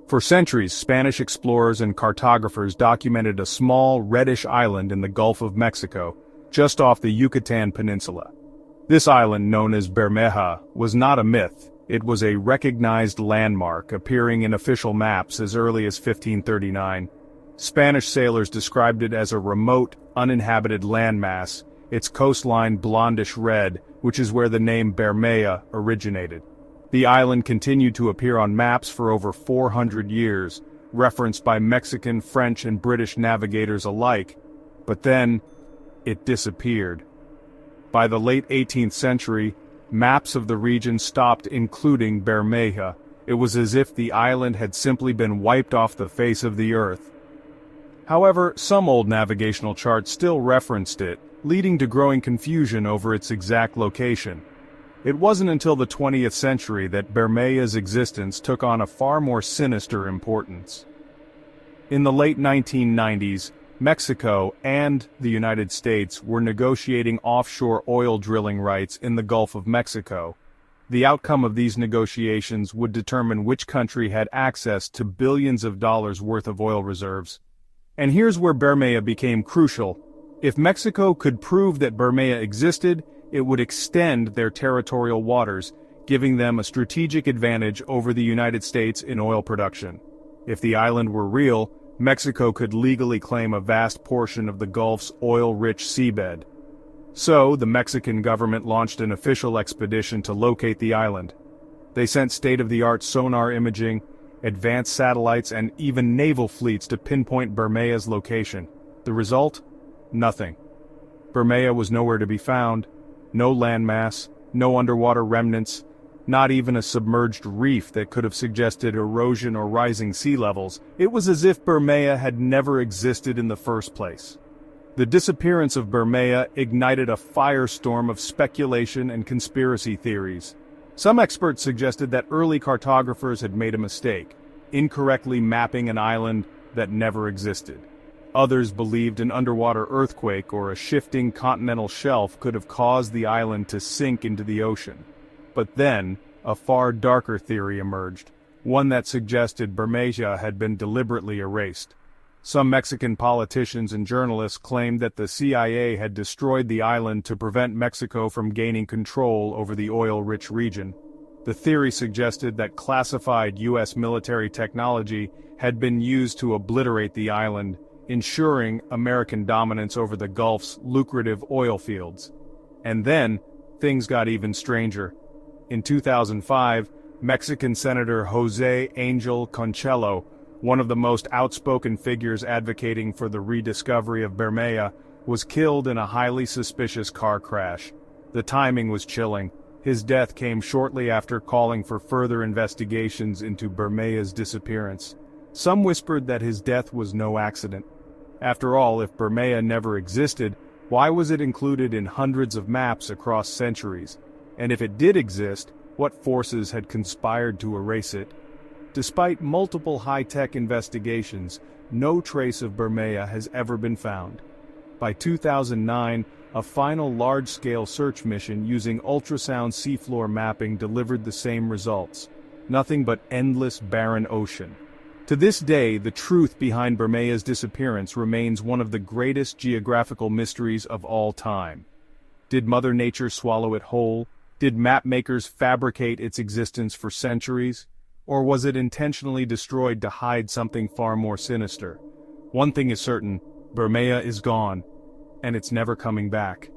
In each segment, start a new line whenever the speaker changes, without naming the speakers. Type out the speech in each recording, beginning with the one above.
For centuries, Spanish explorers and cartographers documented a small, reddish island in the Gulf of Mexico, just off the Yucatan Peninsula. This island, known as Bermeja, was not a myth. It was a recognized landmark, appearing in official maps as early as 1539. Spanish sailors described it as a remote, uninhabited landmass, its coastline blondish red, which is where the name Bermeja originated. The island continued to appear on maps for over 400 years, referenced by Mexican, French, and British navigators alike, but then, it disappeared. By the late 18th century, maps of the region stopped including Bermeja. It was as if the island had simply been wiped off the face of the earth. However, some old navigational charts still referenced it, leading to growing confusion over its exact location. It wasn't until the 20th century that Bermeja's existence took on a far more sinister importance. In the late 1990s, Mexico and the United States were negotiating offshore oil drilling rights in the Gulf of Mexico. The outcome of these negotiations would determine which country had access to billions of dollars worth of oil reserves. And here's where Bermeja became crucial. If Mexico could prove that Bermeja existed, it would extend their territorial waters, giving them a strategic advantage over the United States in oil production. If the island were real, Mexico could legally claim a vast portion of the Gulf's oil-rich seabed. So, the Mexican government launched an official expedition to locate the island. They sent state-of-the-art sonar imaging, advanced satellites, and even naval fleets to pinpoint Bermeja's location. The result? Nothing. Bermeja was nowhere to be found. No landmass, no underwater remnants, not even a submerged reef that could have suggested erosion or rising sea levels. It was as if Bermeja had never existed in the first place. The disappearance of Bermeja ignited a firestorm of speculation and conspiracy theories. Some experts suggested that early cartographers had made a mistake, incorrectly mapping an island that never existed. Others believed an underwater earthquake or a shifting continental shelf could have caused the island to sink into the ocean. But then, a far darker theory emerged, one that suggested Bermeja had been deliberately erased. Some Mexican politicians and journalists claimed that the CIA had destroyed the island to prevent Mexico from gaining control over the oil-rich region. The theory suggested that classified U.S. military technology had been used to obliterate the island, ensuring American dominance over the Gulf's lucrative oil fields. And then, things got even stranger. In 2005, Mexican Senator José Angel Conchelo, one of the most outspoken figures advocating for the rediscovery of Bermeja, was killed in a highly suspicious car crash. The timing was chilling. His death came shortly after calling for further investigations into Bermeja's disappearance. Some whispered that his death was no accident. After all, if Bermeja never existed, why was it included in hundreds of maps across centuries? And if it did exist, what forces had conspired to erase it? Despite multiple high-tech investigations, no trace of Bermeja has ever been found. By 2009, a final large-scale search mission using ultrasound seafloor mapping delivered the same results. Nothing but endless barren ocean. To this day, the truth behind Bermeja's disappearance remains one of the greatest geographical mysteries of all time. Did Mother Nature swallow it whole? Did mapmakers fabricate its existence for centuries? Or was it intentionally destroyed to hide something far more sinister? One thing is certain, Bermeja is gone, and it's never coming back.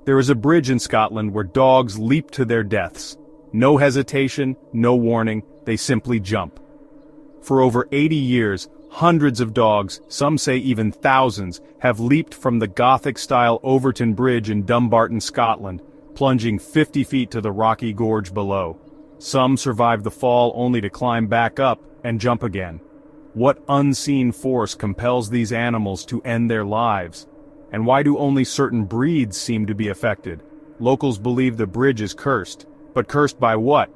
There is a bridge in Scotland where dogs leap to their deaths. No hesitation, no warning, they simply jump. For over 80 years, hundreds of dogs, some say even thousands, have leaped from the Gothic-style Overton Bridge in Dumbarton, Scotland, plunging 50 feet to the rocky gorge below. Some survive the fall only to climb back up and jump again. What unseen force compels these animals to end their lives? And why do only certain breeds seem to be affected? Locals believe the bridge is cursed. But cursed by what?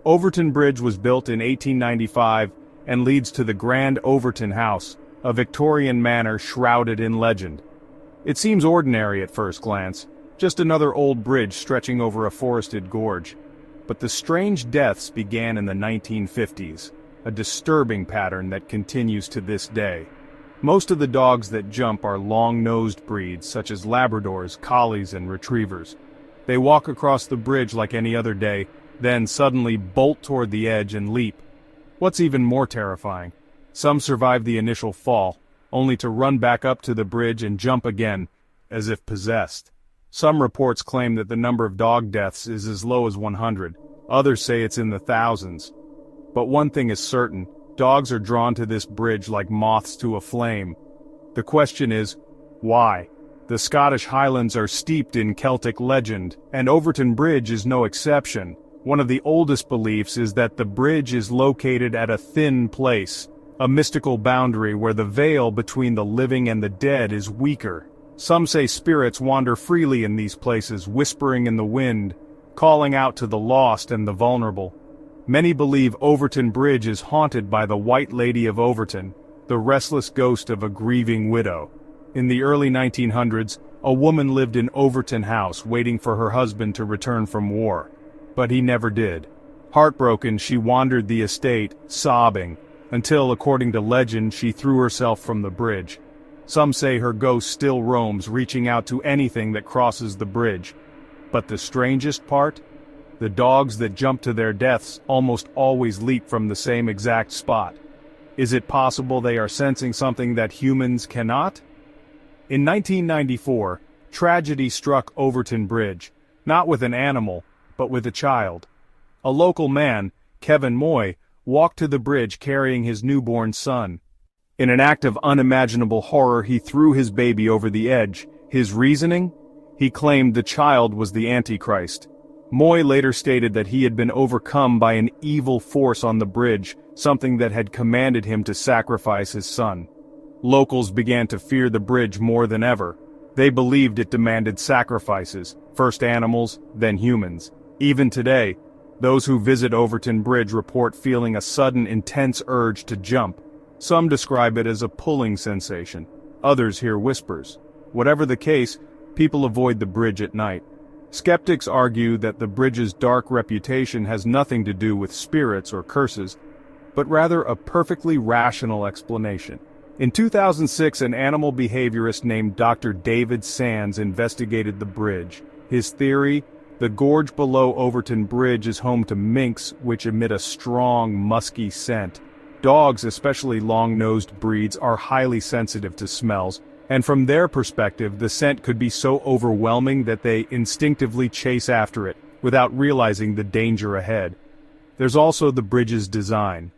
Overton Bridge was built in 1895 and leads to the Grand Overton House, a Victorian manor shrouded in legend. It seems ordinary at first glance, just another old bridge stretching over a forested gorge. But the strange deaths began in the 1950s, a disturbing pattern that continues to this day. Most of the dogs that jump are long-nosed breeds such as Labradors, Collies, and Retrievers. They walk across the bridge like any other day, then suddenly bolt toward the edge and leap. What's even more terrifying, some survive the initial fall, only to run back up to the bridge and jump again, as if possessed. Some reports claim that the number of dog deaths is as low as 100, others say it's in the thousands. But one thing is certain, dogs are drawn to this bridge like moths to a flame. The question is, why? The Scottish Highlands are steeped in Celtic legend, and Overton Bridge is no exception. One of the oldest beliefs is that the bridge is located at a thin place, a mystical boundary where the veil between the living and the dead is weaker. Some say spirits wander freely in these places, whispering in the wind, calling out to the lost and the vulnerable. Many believe Overton Bridge is haunted by the White Lady of Overton, the restless ghost of a grieving widow. In the early 1900s, a woman lived in Overton House waiting for her husband to return from war. But he never did. Heartbroken, she wandered the estate, sobbing, until, according to legend, she threw herself from the bridge. Some say her ghost still roams, reaching out to anything that crosses the bridge. But the strangest part? The dogs that jump to their deaths almost always leap from the same exact spot. Is it possible they are sensing something that humans cannot? In 1994, tragedy struck Overton Bridge, not with an animal, but with a child. A local man, Kevin Moy, walked to the bridge carrying his newborn son. In an act of unimaginable horror, he threw his baby over the edge. His reasoning? He claimed the child was the Antichrist. Moy later stated that he had been overcome by an evil force on the bridge, something that had commanded him to sacrifice his son. Locals began to fear the bridge more than ever. They believed it demanded sacrifices, first animals, then humans. Even today, those who visit Overton Bridge report feeling a sudden intense urge to jump. Some describe it as a pulling sensation. Others hear whispers. Whatever the case, people avoid the bridge at night. Skeptics argue that the bridge's dark reputation has nothing to do with spirits or curses, but rather a perfectly rational explanation. In 2006, an animal behaviorist named Dr. David Sands investigated the bridge. His theory: the gorge below Overton Bridge is home to minks, which emit a strong, musky scent. Dogs, especially long-nosed breeds, are highly sensitive to smells, and from their perspective, the scent could be so overwhelming that they instinctively chase after it, without realizing the danger ahead. There's also the bridge's design.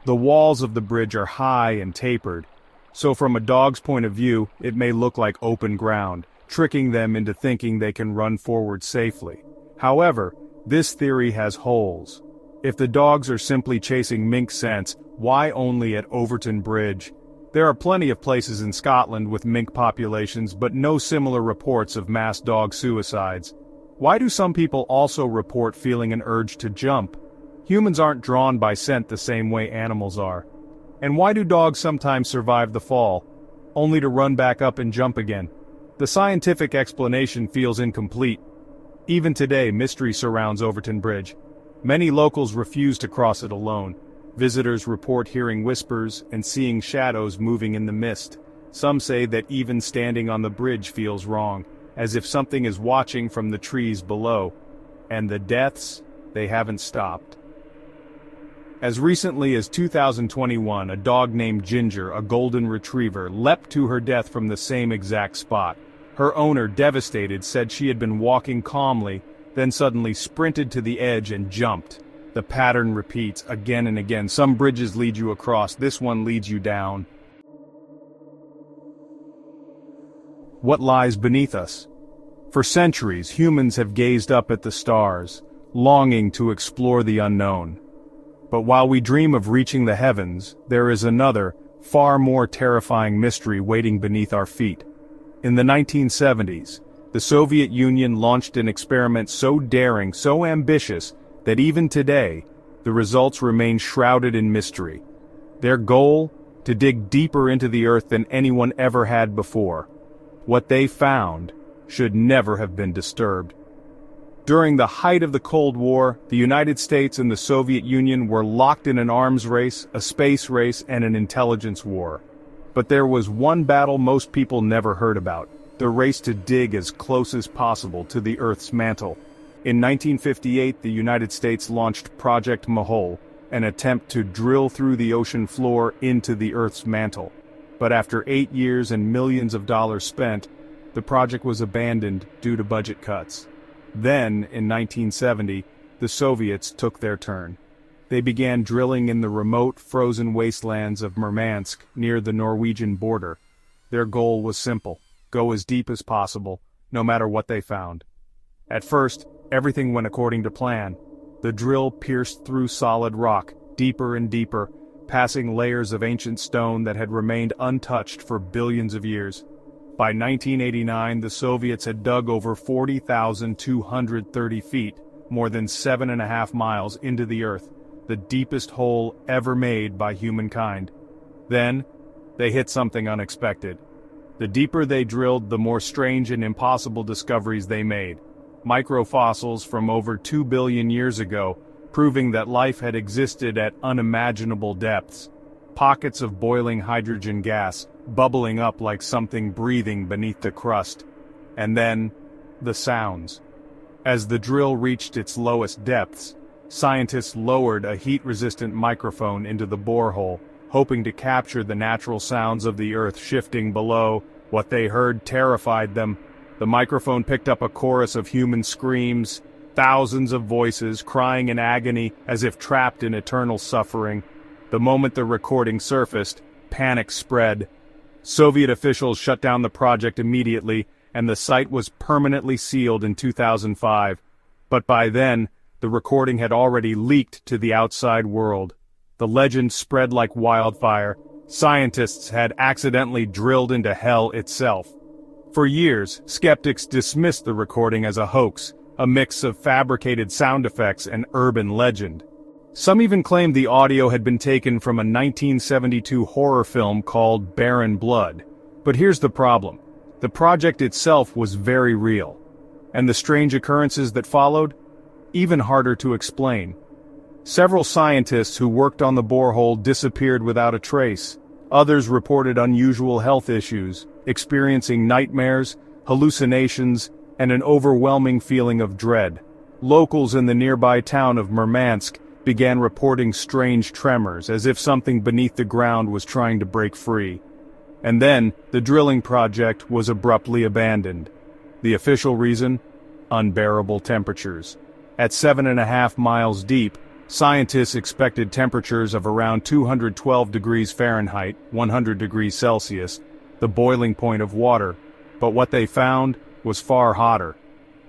The walls of the bridge are high and tapered, so from a dog's point of view, it may look like open ground, tricking them into thinking they can run forward safely. However, this theory has holes. If the dogs are simply chasing mink scents, why only at Overton Bridge? There are plenty of places in Scotland with mink populations, but no similar reports of mass dog suicides. Why do some people also report feeling an urge to jump? Humans aren't drawn by scent the same way animals are. And why do dogs sometimes survive the fall, only to run back up and jump again? The scientific explanation feels incomplete. Even today, mystery surrounds Overton Bridge. Many locals refuse to cross it alone. Visitors report hearing whispers and seeing shadows moving in the mist. Some say that even standing on the bridge feels wrong, as if something is watching from the trees below. And the deaths, they haven't stopped. As recently as 2021, a dog named Ginger, a golden retriever, leapt to her death from the same exact spot. Her owner, devastated, said she had been walking calmly, then suddenly sprinted to the edge and jumped. The pattern repeats again and again. Some bridges lead you across, this one leads you down. What lies beneath us? For centuries, humans have gazed up at the stars, longing to explore the unknown. But while we dream of reaching the heavens, there is another, far more terrifying mystery waiting beneath our feet. In the 1970s, the Soviet Union launched an experiment so daring, so ambitious, that even today, the results remain shrouded in mystery. Their goal? To dig deeper into the earth than anyone ever had before. What they found should never have been disturbed. During the height of the Cold War, the United States and the Soviet Union were locked in an arms race, a space race, and an intelligence war. But there was one battle most people never heard about: the race to dig as close as possible to the Earth's mantle. In 1958, the United States launched Project Mohole, an attempt to drill through the ocean floor into the Earth's mantle. But after 8 years and millions of dollars spent, the project was abandoned due to budget cuts. Then, in 1970, the Soviets took their turn. They began drilling in the remote, frozen wastelands of Murmansk near the Norwegian border. Their goal was simple: go as deep as possible, no matter what they found. At first, everything went according to plan. The drill pierced through solid rock, deeper and deeper, passing layers of ancient stone that had remained untouched for billions of years. By 1989, the Soviets had dug over 40,230 feet, more than 7.5 miles into the Earth, the deepest hole ever made by humankind. Then, they hit something unexpected. The deeper they drilled, the more strange and impossible discoveries they made. Microfossils from over 2 billion years ago, proving that life had existed at unimaginable depths. Pockets of boiling hydrogen gas, bubbling up like something breathing beneath the crust. And then, the sounds. As the drill reached its lowest depths, scientists lowered a heat-resistant microphone into the borehole, hoping to capture the natural sounds of the Earth shifting below. What they heard terrified them. The microphone picked up a chorus of human screams, thousands of voices crying in agony as if trapped in eternal suffering. The moment the recording surfaced, panic spread. Soviet officials shut down the project immediately, and the site was permanently sealed in 2005. But by then, the recording had already leaked to the outside world. The legend spread like wildfire. Scientists had accidentally drilled into hell itself. For years, skeptics dismissed the recording as a hoax, a mix of fabricated sound effects and urban legend. Some even claimed the audio had been taken from a 1972 horror film called Barren Blood. But here's the problem: the project itself was very real. And the strange occurrences that followed? Even harder to explain. Several scientists who worked on the borehole disappeared without a trace. Others reported unusual health issues, experiencing nightmares, hallucinations, and an overwhelming feeling of dread. Locals in the nearby town of Murmansk began reporting strange tremors, as if something beneath the ground was trying to break free. And then, the drilling project was abruptly abandoned. The official reason? Unbearable temperatures. At 7.5 miles deep, scientists expected temperatures of around 212 degrees Fahrenheit, 100 degrees Celsius, the boiling point of water. But what they found was far hotter.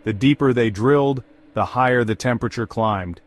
The deeper they drilled, the higher the temperature climbed.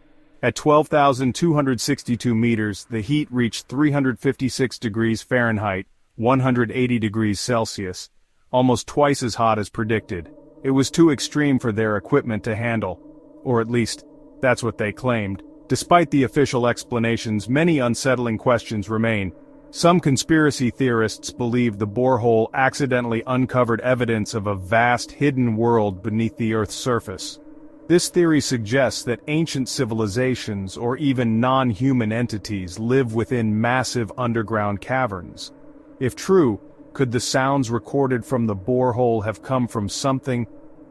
At 12,262 meters, the heat reached 356 degrees Fahrenheit, 180 degrees Celsius, almost twice as hot as predicted. It was too extreme for their equipment to handle, or at least, that's what they claimed. Despite the official explanations, many unsettling questions remain. Some conspiracy theorists believe the borehole accidentally uncovered evidence of a vast hidden world beneath the Earth's surface. This theory suggests that ancient civilizations or even non-human entities live within massive underground caverns. If true, could the sounds recorded from the borehole have come from something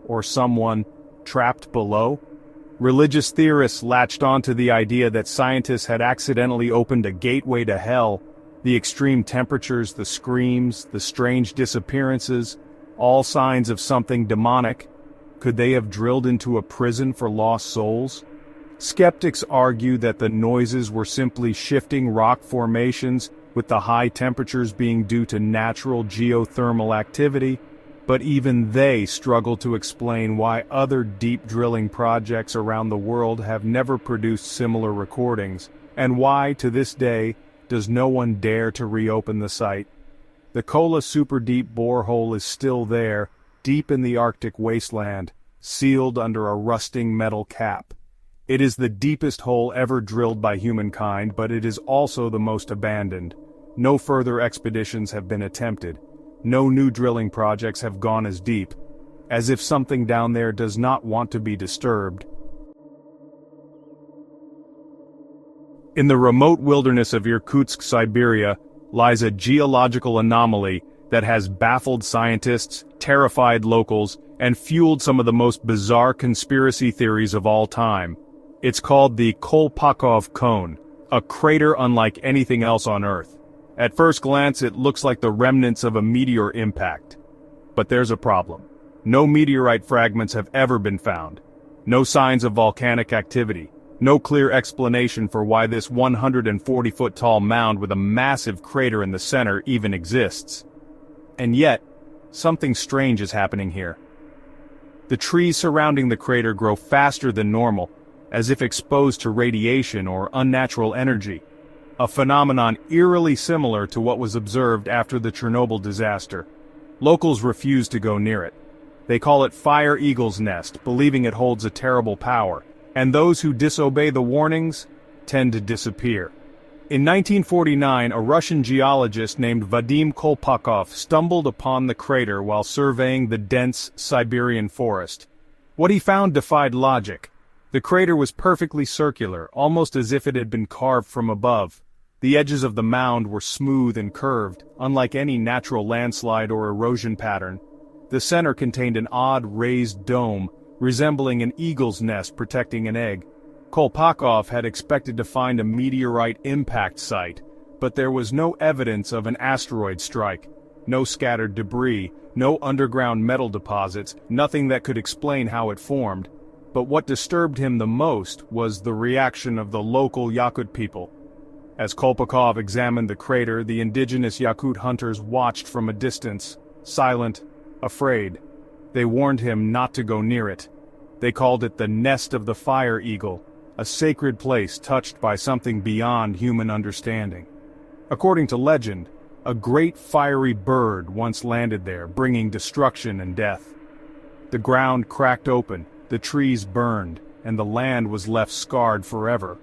or someone trapped below? Religious theorists latched onto the idea that scientists had accidentally opened a gateway to hell. The extreme temperatures, the screams, the strange disappearances, all signs of something demonic. Could they have drilled into a prison for lost souls? Skeptics argue that the noises were simply shifting rock formations, with the high temperatures being due to natural geothermal activity, but even they struggle to explain why other deep drilling projects around the world have never produced similar recordings, and why, to this day, does no one dare to reopen the site. The Kola Superdeep Borehole is still there, deep in the Arctic wasteland, sealed under a rusting metal cap. It is the deepest hole ever drilled by humankind, but it is also the most abandoned. No further expeditions have been attempted. No new drilling projects have gone as deep. as if something down there does not want to be disturbed. In the remote wilderness of Irkutsk, Siberia, lies a geological anomaly that has baffled scientists, terrified locals, and fueled some of the most bizarre conspiracy theories of all time. It's called the Kolpakov Cone, a crater unlike anything else on Earth. At first glance, it looks like the remnants of a meteor impact. But there's a problem. No meteorite fragments have ever been found. No signs of volcanic activity. No clear explanation for why this 140-foot-tall mound with a massive crater in the center even exists. And yet, something strange is happening here. The trees surrounding the crater grow faster than normal, as if exposed to radiation or unnatural energy. A phenomenon eerily similar to what was observed after the Chernobyl disaster. Locals refuse to go near it. They call it Fire Eagle's Nest, believing it holds a terrible power, and those who disobey the warnings tend to disappear. In 1949, a Russian geologist named Vadim Kolpakov stumbled upon the crater while surveying the dense Siberian forest. What he found defied logic. The crater was perfectly circular, almost as if it had been carved from above. The edges of the mound were smooth and curved, unlike any natural landslide or erosion pattern. The center contained an odd raised dome, resembling an eagle's nest protecting an egg. Kolpakov had expected to find a meteorite impact site, but there was no evidence of an asteroid strike. No scattered debris, no underground metal deposits, nothing that could explain how it formed. But what disturbed him the most was the reaction of the local Yakut people. As Kolpakov examined the crater, the indigenous Yakut hunters watched from a distance, silent, afraid. They warned him not to go near it. They called it the nest of the fire eagle, a sacred place touched by something beyond human understanding. According to legend, a great fiery bird once landed there, bringing destruction and death. The ground cracked open, the trees burned, and the land was left scarred forever.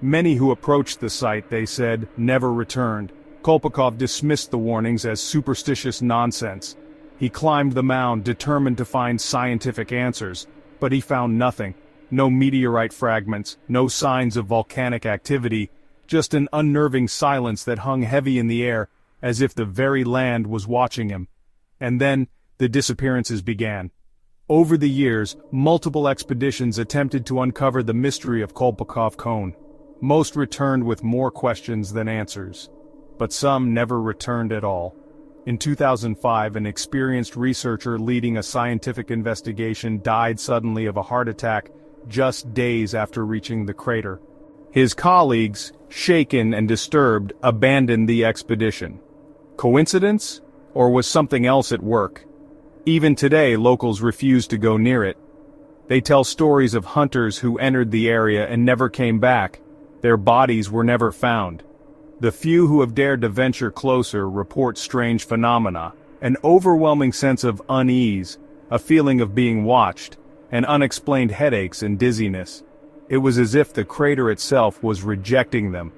Many who approached the site, they said, never returned. Kolpakov dismissed the warnings as superstitious nonsense. He climbed the mound, determined to find scientific answers, but he found nothing. No meteorite fragments, no signs of volcanic activity, just an unnerving silence that hung heavy in the air, as if the very land was watching him. And then, the disappearances began. Over the years, multiple expeditions attempted to uncover the mystery of Kolpakov Cone. Most returned with more questions than answers. But some never returned at all. In 2005, an experienced researcher leading a scientific investigation died suddenly of a heart attack just days after reaching the crater. His colleagues, shaken and disturbed, abandoned the expedition. Coincidence? Or was something else at work? Even today, locals refuse to go near it. They tell stories of hunters who entered the area and never came back. Their bodies were never found. The few who have dared to venture closer report strange phenomena, an overwhelming sense of unease, a feeling of being watched, and unexplained headaches and dizziness. It was as if the crater itself was rejecting them.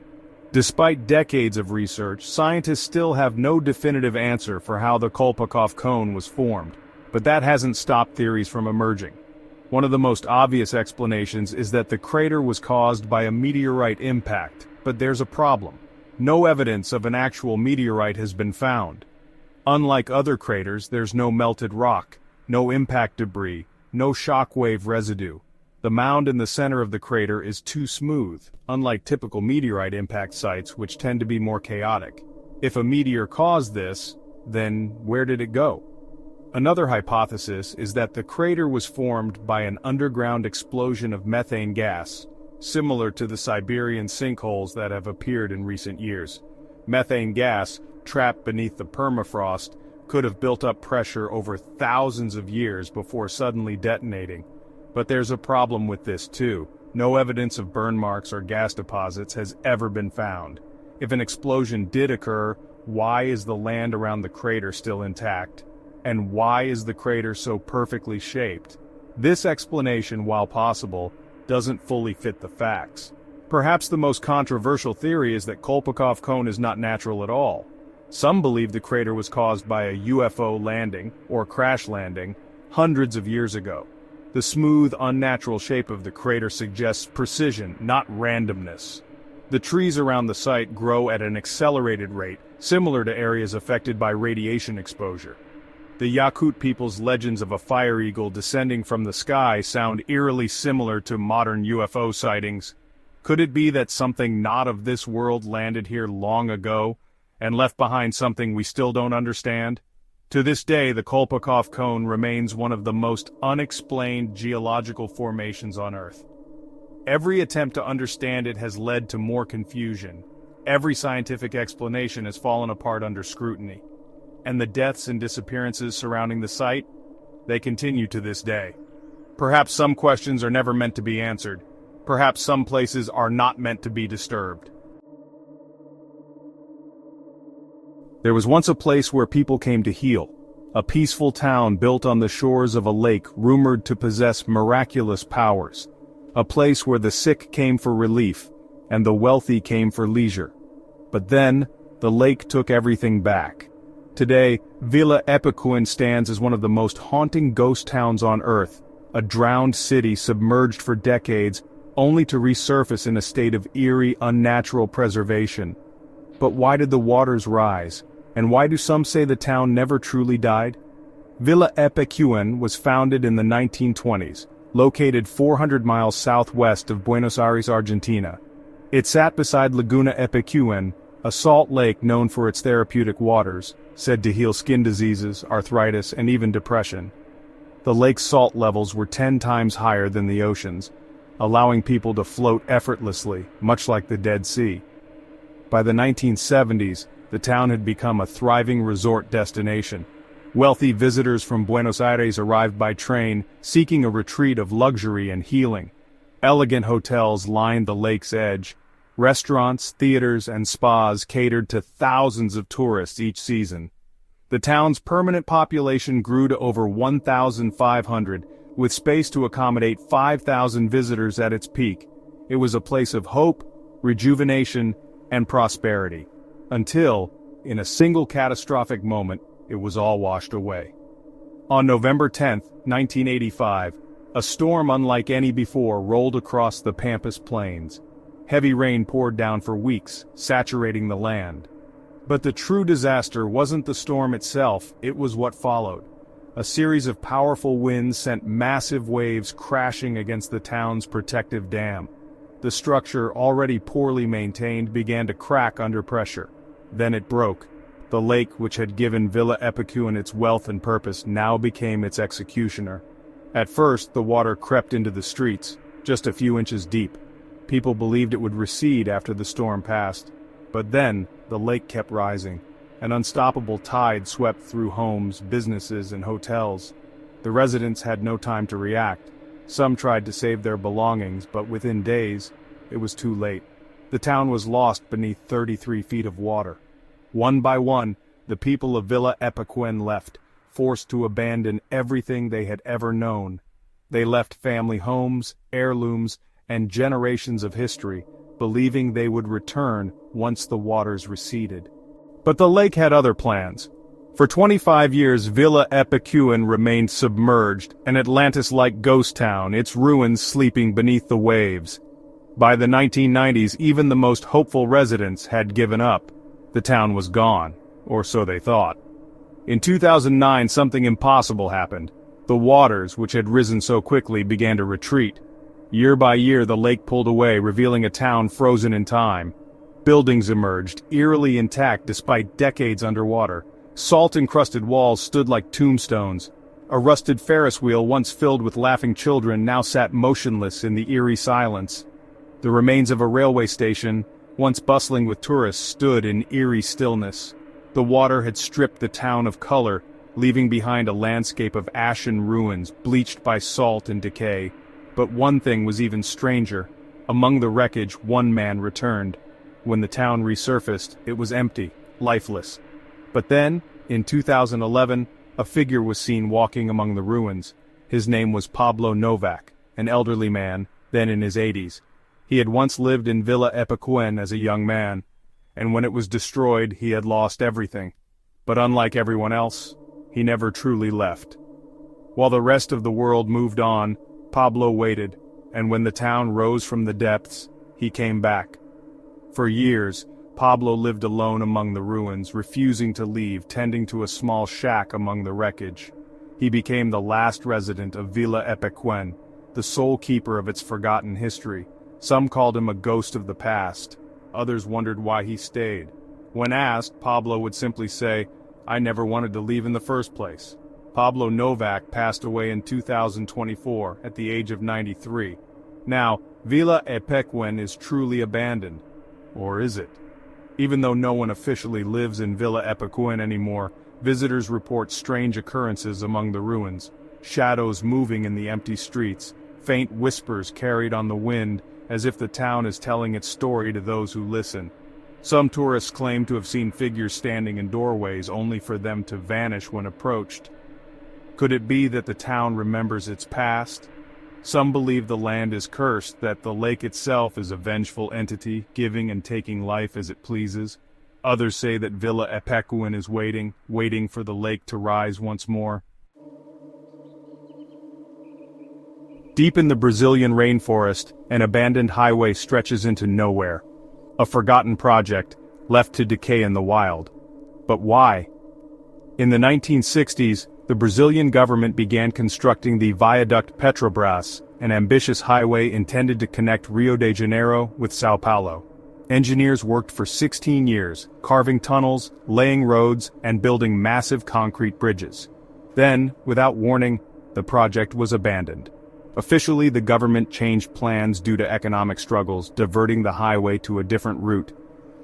Despite decades of research, scientists still have no definitive answer for how the Kolpakov Cone was formed, but that hasn't stopped theories from emerging. One of the most obvious explanations is that the crater was caused by a meteorite impact, but there's a problem. No evidence of an actual meteorite has been found. Unlike other craters, there's no melted rock, no impact debris, no shockwave residue. The mound in the center of the crater is too smooth, unlike typical meteorite impact sites which tend to be more chaotic. If a meteor caused this, then where did it go? Another hypothesis is that the crater was formed by an underground explosion of methane gas, similar to the Siberian sinkholes that have appeared in recent years. Methane gas, trapped beneath the permafrost, could have built up pressure over thousands of years before suddenly detonating. But there's a problem with this too. No evidence of burn marks or gas deposits has ever been found. If an explosion did occur, why is the land around the crater still intact? And why is the crater so perfectly shaped? This explanation, while possible, doesn't fully fit the facts. Perhaps the most controversial theory is that Kolpakov Cone is not natural at all. Some believe the crater was caused by a UFO landing, or crash landing. hundreds of years ago. The smooth, unnatural shape of the crater suggests precision, not randomness. The trees around the site grow at an accelerated rate, similar to areas affected by radiation exposure. The Yakut people's legends of a fire eagle descending from the sky sound eerily similar to modern UFO sightings. Could it be that something not of this world landed here long ago, and left behind something we still don't understand? To this day, the Kolpakov Cone remains one of the most unexplained geological formations on Earth. Every attempt to understand it has led to more confusion. Every scientific explanation has fallen apart under scrutiny. And the deaths and disappearances surrounding the site, they continue to this day. Perhaps some questions are never meant to be answered. Perhaps some places are not meant to be disturbed. There was once a place where people came to heal, a peaceful town built on the shores of a lake rumored to possess miraculous powers, a place where the sick came for relief, and the wealthy came for leisure. But then, the lake took everything back. Today, Villa Epecuén stands as one of the most haunting ghost towns on Earth, a drowned city submerged for decades, only to resurface in a state of eerie, unnatural preservation. But why did the waters rise? And why do some say the town never truly died? Villa Epecuén was founded in the 1920s, located 400 miles southwest of Buenos Aires, Argentina. It sat beside Laguna Epecuén, a salt lake known for its therapeutic waters, said to heal skin diseases, arthritis, and even depression. The lake's salt levels were 10 times higher than the ocean's, allowing people to float effortlessly, much like the Dead Sea. By the 1970s, the town had become a thriving resort destination. Wealthy visitors from Buenos Aires arrived by train, seeking a retreat of luxury and healing. Elegant hotels lined the lake's edge. Restaurants, theaters, and spas catered to thousands of tourists each season. The town's permanent population grew to over 1,500, with space to accommodate 5,000 visitors at its peak. It was a place of hope, rejuvenation, and prosperity. Until, in a single catastrophic moment, it was all washed away. On November 10, 1985, a storm unlike any before rolled across the Pampas Plains. Heavy rain poured down for weeks, saturating the land. But the true disaster wasn't the storm itself, it was what followed. A series of powerful winds sent massive waves crashing against the town's protective dam. The structure, already poorly maintained, began to crack under pressure. Then it broke. The lake, which had given Villa Epecuén its wealth and purpose, now became its executioner. At first, the water crept into the streets, just a few inches deep. People believed it would recede after the storm passed. But then, the lake kept rising. An unstoppable tide swept through homes, businesses, and hotels. The residents had no time to react. Some tried to save their belongings, but within days, it was too late. The town was lost beneath 33 feet of water. One by one, the people of Villa Epecuén left, forced to abandon everything they had ever known. They left family homes, heirlooms, and generations of history, believing they would return once the waters receded. But the lake had other plans. For 25 years, Villa Epecuén remained submerged, an Atlantis-like ghost town, its ruins sleeping beneath the waves. By the 1990s, even the most hopeful residents had given up. The town was gone, or so they thought. In 2009, something impossible happened. The waters, which had risen so quickly, began to retreat. Year by year, the lake pulled away, revealing a town frozen in time. Buildings emerged, eerily intact despite decades underwater. Salt-encrusted walls stood like tombstones. A rusted Ferris wheel, once filled with laughing children, now sat motionless in the eerie silence. The remains of a railway station, once bustling with tourists, stood in eerie stillness. The water had stripped the town of color, leaving behind a landscape of ashen ruins, bleached by salt and decay. But one thing was even stranger. Among the wreckage, one man returned. When the town resurfaced, it was empty, lifeless. But then, in 2011, a figure was seen walking among the ruins. His name was Pablo Novak, an elderly man, then in his 80s. He had once lived in Villa Epecuén as a young man, and when it was destroyed, he had lost everything. But unlike everyone else, he never truly left. While the rest of the world moved on, Pablo waited, and when the town rose from the depths, he came back. For years, Pablo lived alone among the ruins, refusing to leave, tending to a small shack among the wreckage. He became the last resident of Villa Epecuén, the sole keeper of its forgotten history. Some called him a ghost of the past. Others wondered why he stayed. When asked, Pablo would simply say, "I never wanted to leave in the first place." Pablo Novak passed away in 2024 at the age of 93. Now, Villa Epecuén is truly abandoned. Or is it? Even though no one officially lives in Villa Epecuén anymore, visitors report strange occurrences among the ruins, shadows moving in the empty streets, faint whispers carried on the wind, as if the town is telling its story to those who listen. Some tourists claim to have seen figures standing in doorways only for them to vanish when approached. Could it be that the town remembers its past? Some believe the land is cursed, that the lake itself is a vengeful entity, giving and taking life as it pleases. Others say that Villa Epecuén is waiting for the lake to rise once more. Deep in the Brazilian rainforest, an abandoned highway stretches into nowhere. A forgotten project, left to decay in the wild. But why? In the 1960s, the Brazilian government began constructing the Viaduct Petrobras, an ambitious highway intended to connect Rio de Janeiro with São Paulo. Engineers worked for 16 years, carving tunnels, laying roads, and building massive concrete bridges. Then, without warning, the project was abandoned. Officially, the government changed plans due to economic struggles, diverting the highway to a different route.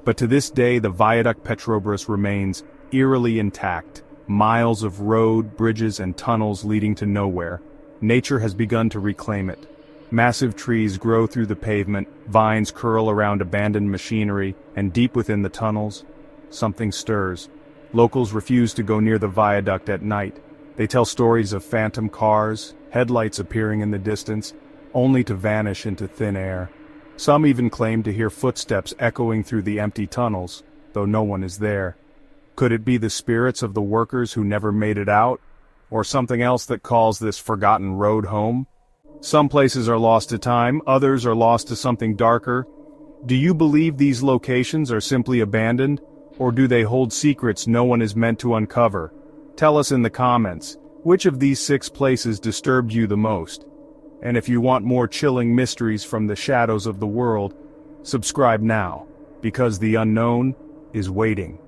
But to this day, the Viaduct Petrobras remains eerily intact. Miles of road, bridges, and tunnels leading to nowhere. Nature has begun to reclaim it. Massive trees grow through the pavement, vines curl around abandoned machinery, and deep within the tunnels, something stirs. Locals refuse to go near the viaduct at night. They tell stories of phantom cars, headlights appearing in the distance, only to vanish into thin air. Some even claim to hear footsteps echoing through the empty tunnels, though no one is there. Could it be the spirits of the workers who never made it out? Or something else that calls this forgotten road home? Some places are lost to time, others are lost to something darker. Do you believe these locations are simply abandoned? Or do they hold secrets no one is meant to uncover? Tell us in the comments, which of these 6 places disturbed you the most? And if you want more chilling mysteries from the shadows of the world, subscribe now, because the unknown is waiting.